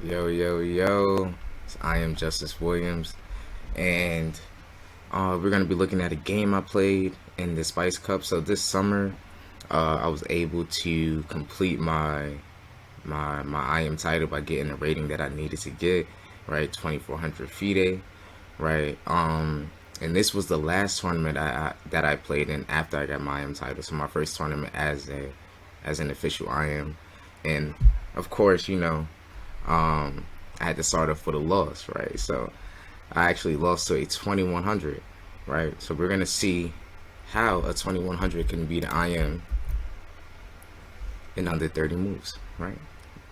Yo, yo, yo. It's IM Justus Williams. And we're going to be looking at a game I played in the Spice Cup. So this summer, I was able to complete my IM title by getting the rating that I needed to get, right? 2400 FIDE, right? And this was the last tournament that I played in after I got my IM title. So my first tournament as an official IM. And of course, I had to start off with a loss, right? So I actually lost to a 2100, right? So we're gonna see how a 2100 can beat an IM in under 30 moves, right?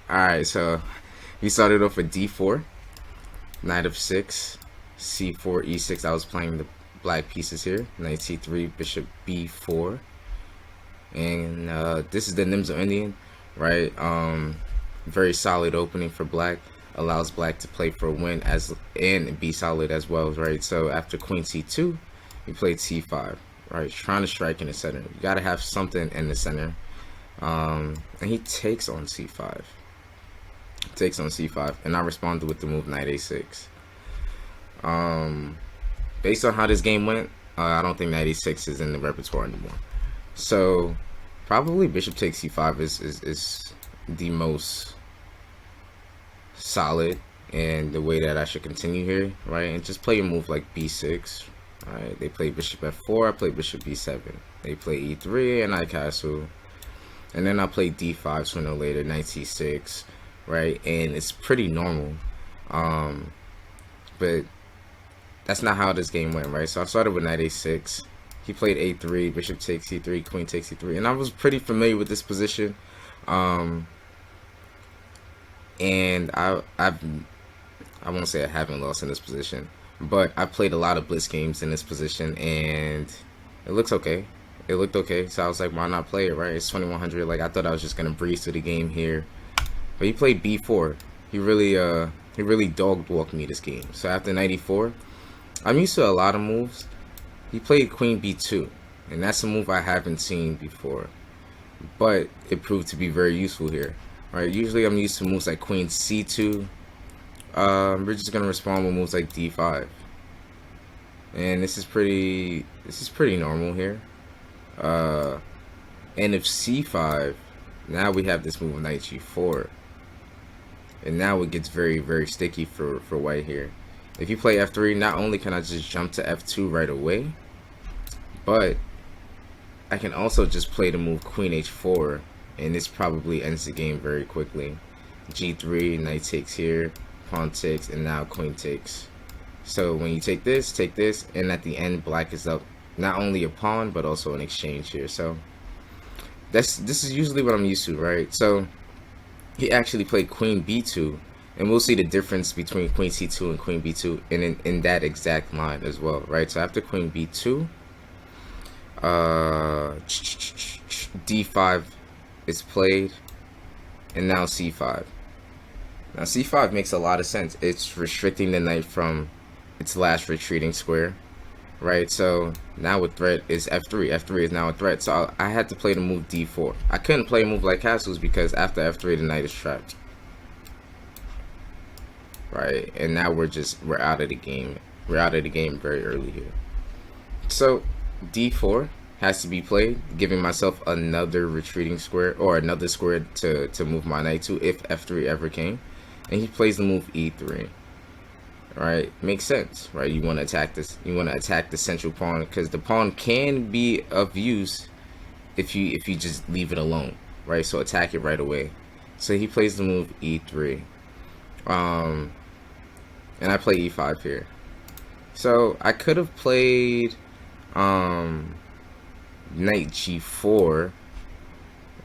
All right, so we started off with D4, Knight of 6, C4, E6. I was playing the black pieces here. Knight C3, Bishop B4, and this is the Nimzo Indian, right? Very solid opening for black. Allows black to play for a win and be solid as well, right? So after Queen C2, he played C5, right? Trying to strike in the center. You gotta have something in the center. And he takes on C5. Takes on C5, and I responded with the move Knight A6. Based on how this game went, I don't think Knight A6 is in the repertoire anymore. So probably Bishop takes C5 is the most solid and the way that I should continue here, right? And just play a move like B6, right? They play Bishop F4, I play Bishop B7. They play E3 and I castle, and then I play D5 sooner or later, Knight C6, right? And it's pretty normal, but that's not how this game went, right? So I started with Knight A6. He played A3, Bishop takes C3, Queen takes C3, and I was pretty familiar with this position. And I won't say I haven't lost in this position, but I played a lot of blitz games in this position, and it looks okay. It looked okay, so I was like, why not play it, right? It's 2100. Like, I thought I was just gonna breeze through the game here, but he played B4. He really dog walked me this game. So after 94, I'm used to a lot of moves. He played Queen B2, and that's a move I haven't seen before, but it proved to be very useful here. Right, usually I'm used to moves like Queen C2. We're just gonna respond with moves like D5, and this is pretty normal here. And if C5, now we have this move Knight G4, and now it gets very sticky for white here. If you play F3, not only can I just jump to F2 right away, but I can also just play the move Queen H4, and this probably ends the game very quickly. G3, knight takes here, pawn takes, and now queen takes. So when you take this, and at the end black is up not only a pawn but also an exchange here. So this is usually what I'm used to, right? So he actually played Queen B2, and we'll see the difference between Queen C2 and Queen B2 in that exact line as well, right? So after Queen B2, D5 is played, and now C5. Now C5 makes a lot of sense. It's restricting the knight from its last retreating square, right? So now a threat is F3. F3 is now a threat. So I had to play the move D4. I couldn't play a move like castles because after F3 the knight is trapped, right? And now we're out of the game. We're out of the game very early here. So D4 has to be played, giving myself another retreating square, or another square to move my knight to if F3 ever came. And he plays the move E3, right? Makes sense, right? You want to attack this, you want to attack the central pawn, because the pawn can be of use if you just leave it alone, right? So attack it right away. So he plays the move E3, and I play E5 here. So I could have played Knight G4,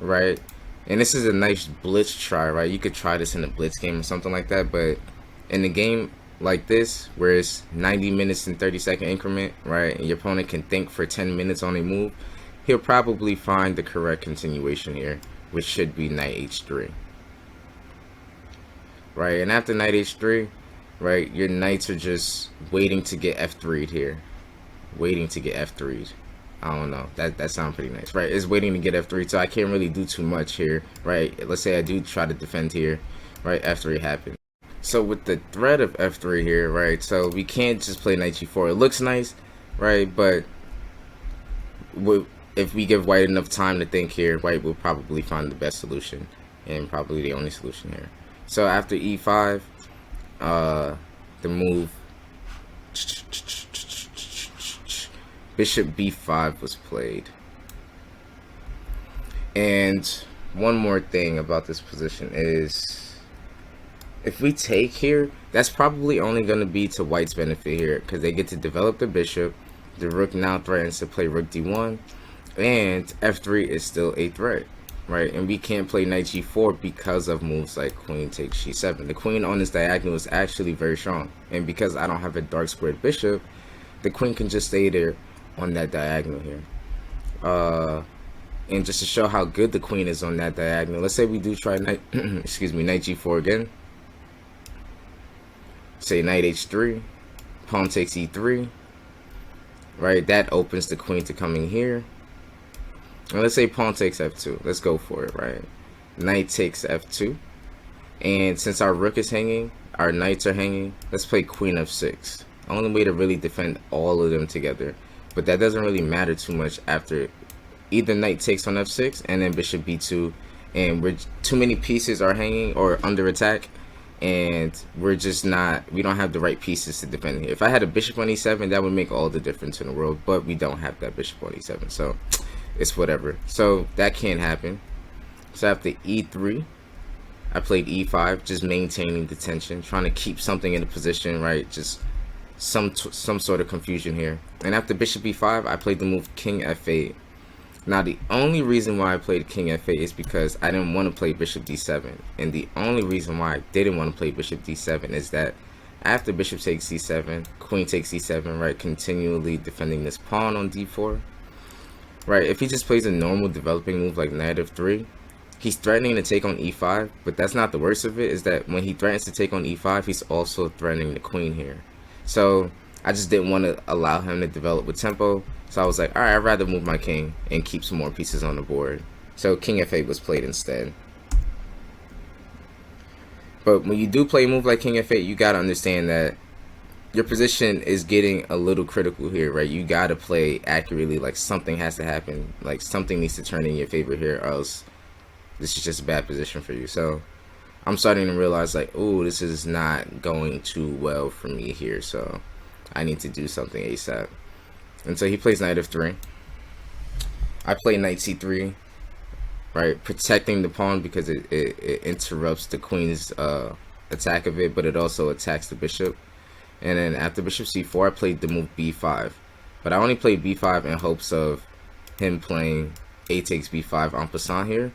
right? And this is a nice blitz try, right? You could try this in a blitz game or something like that, but in a game like this, where it's 90 minutes and 30-second increment, right, and your opponent can think for 10 minutes on a move, he'll probably find the correct continuation here, which should be Knight H3, right? And after Knight H3, right, your knights are just waiting to get F3'd here, waiting to get F3'd. I don't know, that sounds pretty nice, right? It's waiting to get F3, so I can't really do too much here, right? Let's say I do try to defend here, right? F3 happens. So with the threat of f3 here, right? So we can't just play knight g4. It looks nice, right? But if we give white enough time to think here, white will probably find the best solution and probably the only solution here. So after e5, the move bishop b5 was played. And one more thing about this position is, if we take here, that's probably only going to be to white's benefit here, because they get to develop the bishop. The rook now threatens to play rook d1, and f3 is still a threat, right? And we can't play knight g4 because of moves like queen takes g7. The queen on this diagonal is actually very strong, and because I don't have a dark squared bishop, the queen can just stay there on that diagonal here. And just to show how good the queen is on that diagonal, let's say we do try knight excuse me, knight g4 again. Say knight h3, pawn takes e3, right? That opens the queen to coming here. And let's say pawn takes f2. Let's go for it, right? Knight takes f2, and since our rook is hanging, our knights are hanging, let's play queen f6. Only way to really defend all of them together, but that doesn't really matter too much after either knight takes on f6 and then bishop b2, and we're too many pieces are hanging or under attack, and we don't have the right pieces to defend here. If I had a bishop on e7, that would make all the difference in the world, but we don't have that bishop on e7, so it's whatever. So that can't happen. So after e3, I played e5, just maintaining the tension, trying to keep something in the position, right? Just some sort of confusion here. And after bishop b5, I played the move king f8. Now the only reason why I played king f8 is because I didn't want to play bishop d7, and the only reason why I didn't want to play bishop d7 is that after bishop takes c7, queen takes e7, right, continually defending this pawn on d4, right? If he just plays a normal developing move like knight f3, he's threatening to take on e5, but that's not the worst of it, is that when he threatens to take on e5, he's also threatening the queen here. So I just didn't want to allow him to develop with tempo. So I was like, alright, I'd rather move my king and keep some more pieces on the board. So king f8 was played instead. But when you do play a move like king f8, you got to understand that your position is getting a little critical here, right? You got to play accurately. Like, something has to happen. Like, something needs to turn in your favor here, or else this is just a bad position for you. So I'm starting to realize, like, oh, this is not going too well for me here. So I need to do something ASAP. And so he plays knight f3. I play knight c3, right, protecting the pawn because it interrupts the queen's attack of it, but it also attacks the bishop. And then after bishop c4, I played the move b5, but I only played b5 in hopes of him playing a takes b5 en passant here,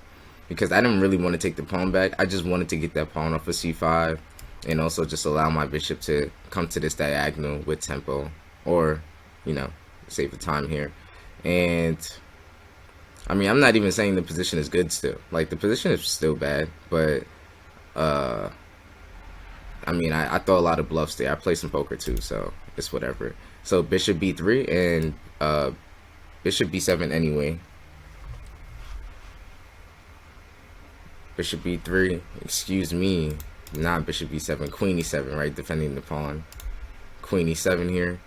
because I didn't really want to take the pawn back. I just wanted to get that pawn off of c5 and also just allow my bishop to come to this diagonal with tempo, or, you know, save the time here. And I mean, I'm not even saying the position is good still. Like, the position is still bad, but I mean, I throw a lot of bluffs there. I play some poker too, so it's whatever. So bishop b3 and bishop b7 anyway. Bishop b3, excuse me, not bishop b7, queen e7, right, defending the pawn. Queen e7 here.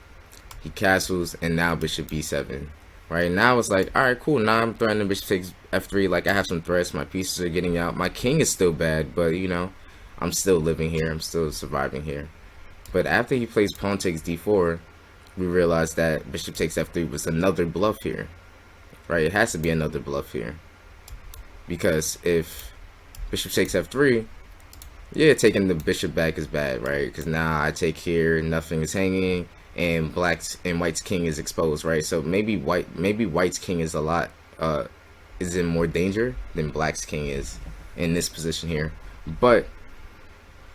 He castles, and now bishop b7. Right now it's like, all right, cool. Now I'm threatening bishop takes f3. Like, I have some threats. My pieces are getting out. My king is still bad, but you know, I'm still living here. I'm still surviving here. But after he plays pawn takes d4, we realize that bishop takes f3 was another bluff here. Right? It has to be another bluff here, because if bishop takes f3, yeah, taking the bishop back is bad, right? Because now I take here, nothing is hanging, and white's king is exposed, right? So maybe white's king is is in more danger than black's king is in this position here. But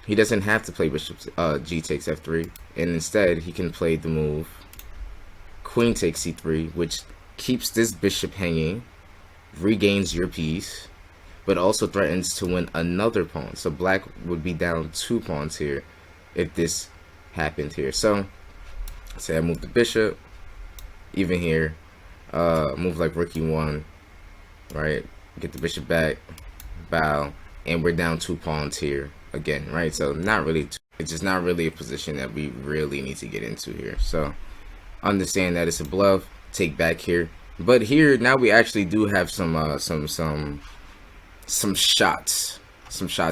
he doesn't have to play bishop g takes f3, and instead he can play the move queen takes c3, which keeps this bishop hanging, regains your piece, but also threatens to win another pawn. So black would be down 2 pawns here if this happened here. So say I move the bishop, even here, move like rook e1, right, get the bishop back, bow, and we're down 2 pawns here, again, right? So not really, it's just not really a position that we really need to get into here. So understand that it's a bluff, take back here. But here now we actually do have some shots,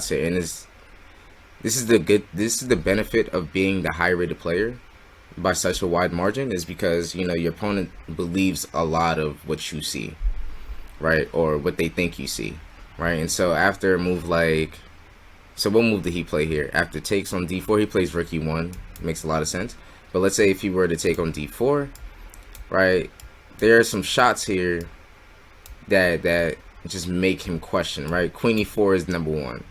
here, and this is the benefit of being the high rated player by such a wide margin, is because you know your opponent believes a lot of what you see, right, or what they think you see, right? And so after a move like, so what move did he play here? After takes on d4, he plays rook e1. Makes a lot of sense. But let's say if he were to take on d4, right, there are some shots here that just make him question, right? Queen e4 is number one.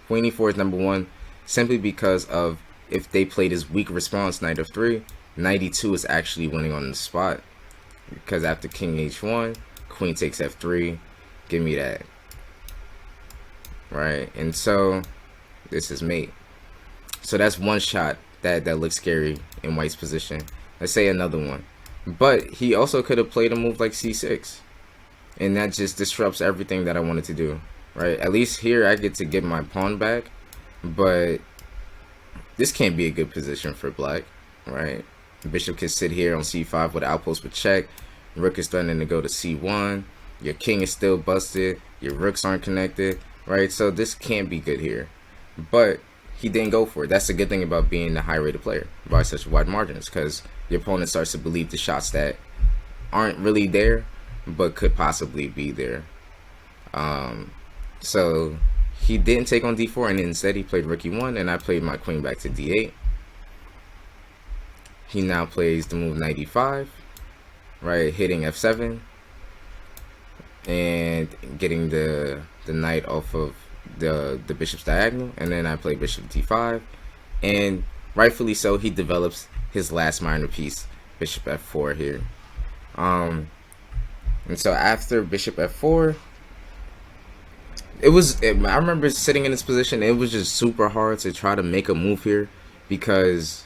Queen e4 is number one simply because of, if they played his weak response, knight f3, knight e2 is actually winning on the spot. Because after king h1, queen takes f3, give me that. Right, and so this is mate. So that's one shot that looks scary in white's position. Let's say another one. But he also could have played a move like c6. And that just disrupts everything that I wanted to do. Right, at least here I get to get my pawn back. But this can't be a good position for black, right? Bishop can sit here on c5 with outpost with check. Rook is threatening to go to c1. Your king is still busted. Your rooks aren't connected, right? So this can't be good here. But he didn't go for it. That's the good thing about being the high-rated player by such wide margins, because your opponent starts to believe the shots that aren't really there, but could possibly be there. So he didn't take on d4, and instead he played rook e1, and I played my queen back to d8. He now plays the move knight e5, right, hitting f7, and getting the knight off of the bishop's diagonal. And then I play bishop d5, and rightfully so, he develops his last minor piece, bishop f4 here. And so after bishop f4, I remember sitting in this position, it was just super hard to try to make a move here because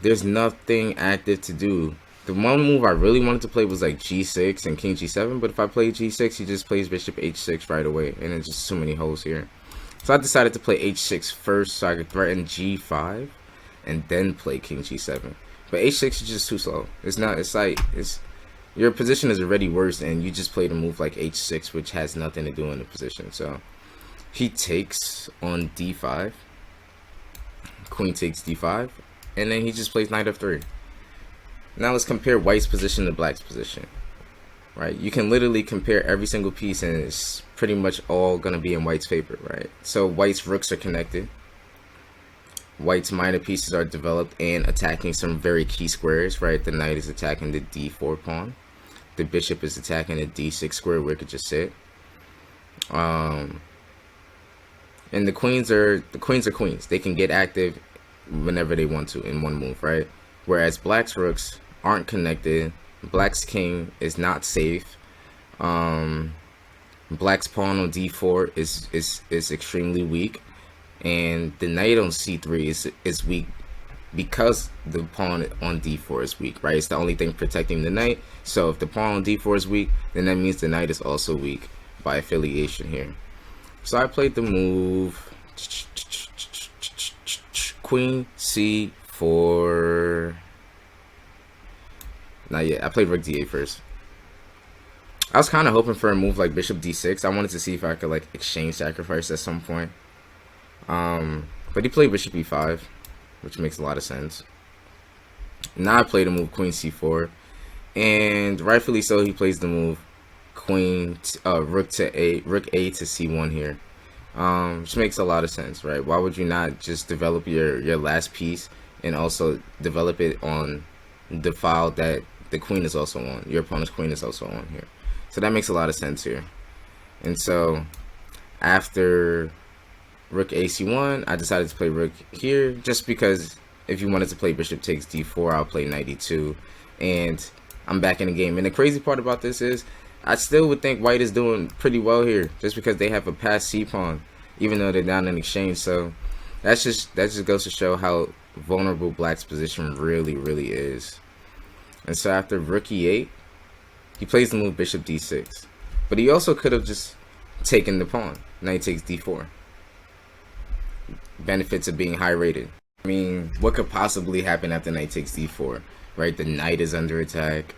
there's nothing active to do. The one move I really wanted to play was like g6 and king g7, but if I play g6, he just plays bishop h6 right away, and there's just so many holes here. So I decided to play h6 first so I could threaten g5 and then play king g7. But h6 is just too slow. Your position is already worse, and you just played a move like h6, which has nothing to do in the position. So he takes on d5, queen takes d5, and then he just plays knight f3. Now let's compare white's position to black's position. Right, you can literally compare every single piece, and it's pretty much all gonna be in white's favor, right? So white's rooks are connected. White's minor pieces are developed and attacking some very key squares, right? The knight is attacking the d4 pawn. The bishop is attacking the d6 square where it could just sit. And the queens are queens. They can get active whenever they want to in one move, right? Whereas black's rooks aren't connected. Black's king is not safe. Black's pawn on d4 is extremely weak, and the knight on c3 is weak because the pawn on d4 is weak, right? It's the only thing protecting the knight. So if the pawn on d4 is weak, then that means the knight is also weak by affiliation here. So I played the move queen c4. Not yet. I played rook d8 first. I was kind of hoping for a move like bishop d6. I wanted to see if I could like exchange sacrifice at some point. But he played bishop e5, which makes a lot of sense. Now I played the move queen c4, and rightfully so, he plays the move rook a to c1 here, which makes a lot of sense, right? Why would you not just develop your last piece and also develop it on the file that the queen is also on, your opponent's queen is also on here? So that makes a lot of sense here. And so after rook a c1, I decided to play rook here, just because if you wanted to play bishop takes d4, I'll play knight e2, and I'm back in the game. And the crazy part about this is I still would think white is doing pretty well here, just because they have a passed c pawn, even though they're down in exchange. So that just goes to show how vulnerable black's position really is. And so after rook e8, he plays the move bishop d6, but he also could have just taken the pawn. Knight takes d4. benefits of being high rated. I mean, what could possibly happen after knight takes d4, right? The knight is under attack.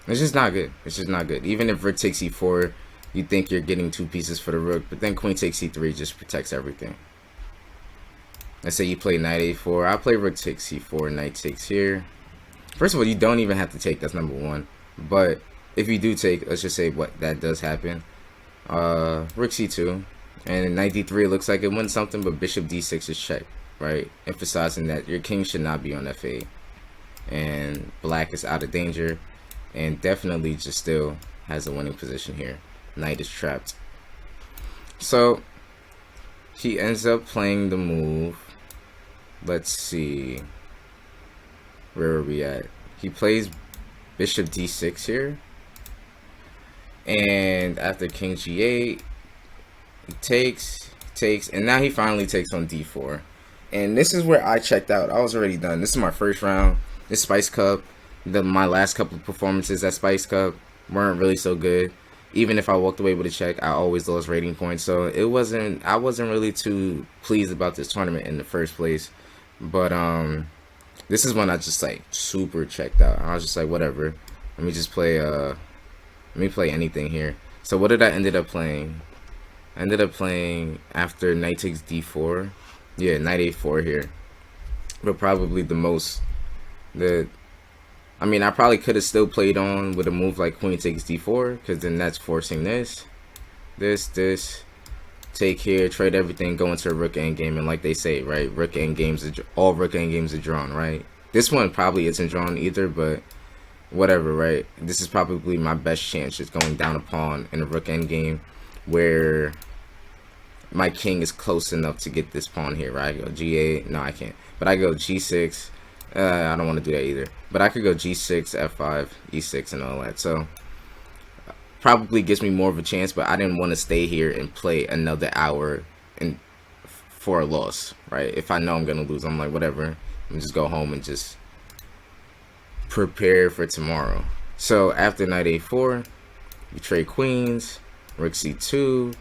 It's just not good. It's just not good. Even if rook takes e4, you think you're getting 2 pieces for the rook, but then queen takes e3 just protects everything. Let's say you play knight a4. I play rook takes c4, knight takes here. First of all, you don't even have to take. That's number one. But if you do take, let's just say what that does happen. Rook c2, and knight d3. It looks like it went something, but bishop d6 is checked, right? Emphasizing that your king should not be on f8, and black is out of danger, and definitely just still has a winning position here. Knight is trapped. So he ends up playing the move. Let's see. Where are we at? He plays bishop d6 here. And after king g8, he takes, and now he finally takes on d4. And this is where I checked out. I was already done. This is my first round. This Spice Cup, my last couple of performances at Spice Cup weren't really so good. Even if I walked away with a check, I always lost rating points. So I wasn't really too pleased about this tournament in the first place. But this is when I just like super checked out. I was just like, whatever. Let me just play anything here. So what did I ended up playing? I ended up playing after knight takes d4. Yeah, knight a4 here. But probably I mean, I probably could have still played on with a move like queen takes d4, because then that's forcing this, take here, trade everything, go into a rook endgame, and like they say, right, rook endgames, all rook endgames are drawn, right? This one probably isn't drawn either, but whatever, right? This is probably my best chance, just going down a pawn in a rook endgame where my king is close enough to get this pawn here, right? I go g8, no I can't, but I go g6. I don't want to do that either, but I could go g6, f5, e6, and all that. So probably gives me more of a chance, but I didn't want to stay here and play another hour for a loss, right? If I know I'm gonna lose, I'm like, whatever, and just go home and just prepare for tomorrow. So after knight a4, we trade queens, rook c2,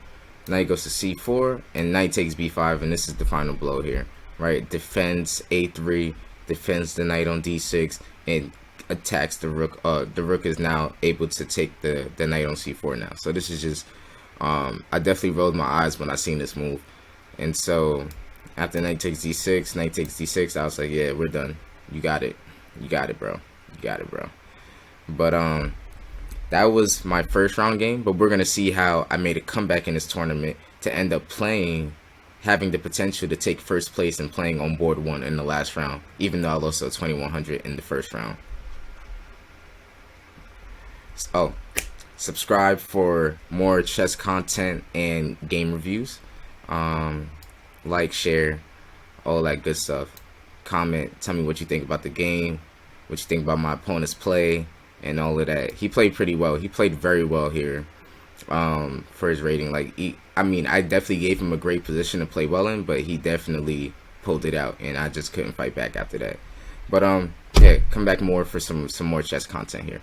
knight goes to c4, and knight takes b5, and this is the final blow here, right? Defends a3, defends the knight on d6, and attacks the rook. The rook is now able to take the knight on c4 now. So this is just I definitely rolled my eyes when I seen this move. And so after knight takes d6, I was like, yeah, we're done. You got it, bro. But that was my first round game, but we're gonna see how I made a comeback in this tournament to end up having the potential to take first place and playing on board 1 in the last round, even though I lost to 2100 in the first round. Oh, subscribe for more chess content and game reviews. Like, share, all that good stuff. Comment, tell me what you think about the game, what you think about my opponent's play, and all of that. He played pretty well. He played very well here for his rating. Like, I mean, I definitely gave him a great position to play well in, but he definitely pulled it out, and I just couldn't fight back after that. But yeah, come back more for some more chess content here.